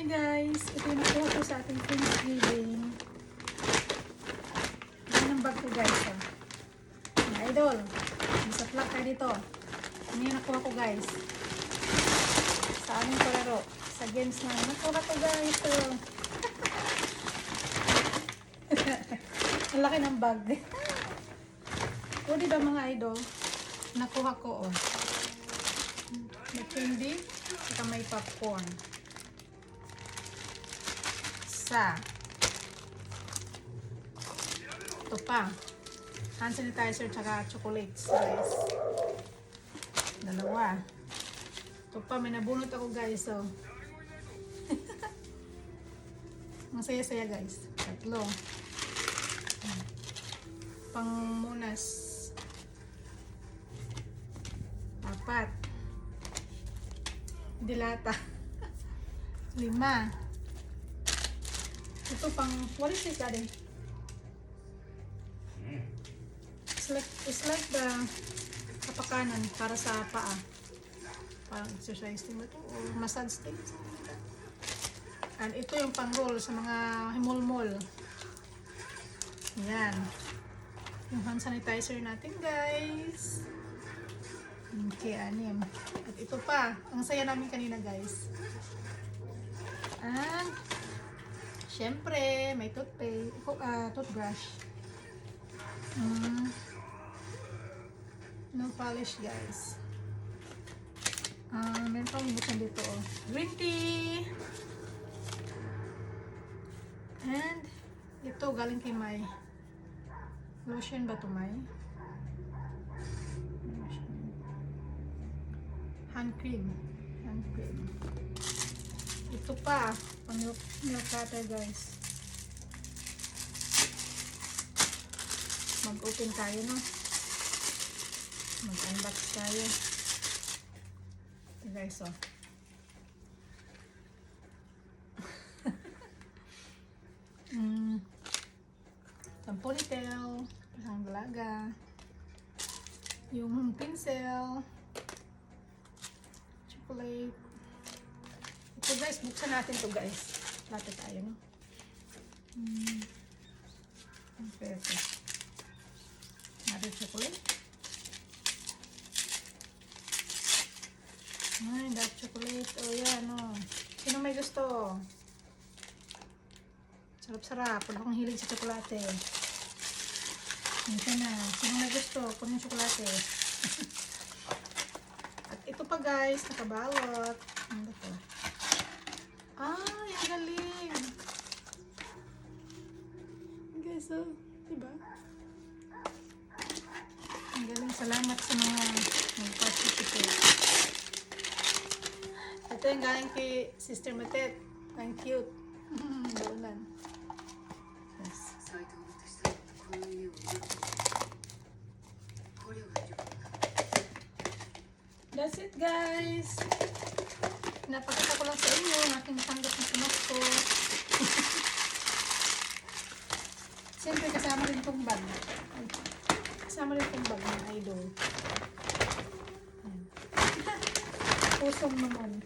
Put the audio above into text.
guys, ito yung nakuha ko sa ating Thanksgiving. Yan ang bag ko guys. Oh. Mga idol, isa plug ka dito. Ano yung nakuha ko guys? Sa aming palaro. Sa games na nakuha ko guys. Oh. Ang laki ng bag. O diba mga idol? Nakuha ko oh. May candy at may popcorn. Ito pa hand sanitizer tsaka chocolates guys, dalawa. Ito pa may nabunot ako guys so ang saya-saya guys, tatlo pangmunas, apat dilata, 5. Ito pang, what is this daddy? It's like the kapakanan para sa paa. Parang exercise thing ba ito? Or massage thing? And ito yung pang roll sa mga himol-mol. Yan. Yung hand sanitizer natin guys. Okay, 6. At ito pa. Ang saya namin kanina guys. And syempre, may toothbrush. No polish guys. Meron pang buksan dito oh. Green tea. And ito galing kay May. Lotion ba ito May? Hand cream. Hand cream. Ito pa. Pang milk cutter guys. Mag-open tayo no. Mag-unbox tayo. Ito guys oh. Isang ponytail. Isang dalaga. Yung pinsel. Chocolate. Ito guys, buksan natin to guys. Latte tayo no. Perfect. Another chocolate. Ay, dark chocolate. Oh, yan, oh. Sino may gusto? Sarap-sarap. Wala akong hilig sa tsokolate. Ito na. Sino may gusto? Kung yung tsokolate. At ito pa, guys. Nakabalot. Ano ito? Ah, yung galing. Guys, oh. Diba? Ang galing. Salamat sa mga nag-participate. Ito yung galing kay Sister Matet. Ang cute. Daulan. Yes. That's it guys. Napakita ko lang sa inyo ang aking tanggap na Pinosko. Siyempre kasama rin itong bag. Kasama rin itong bag ng idol. Pusong naman.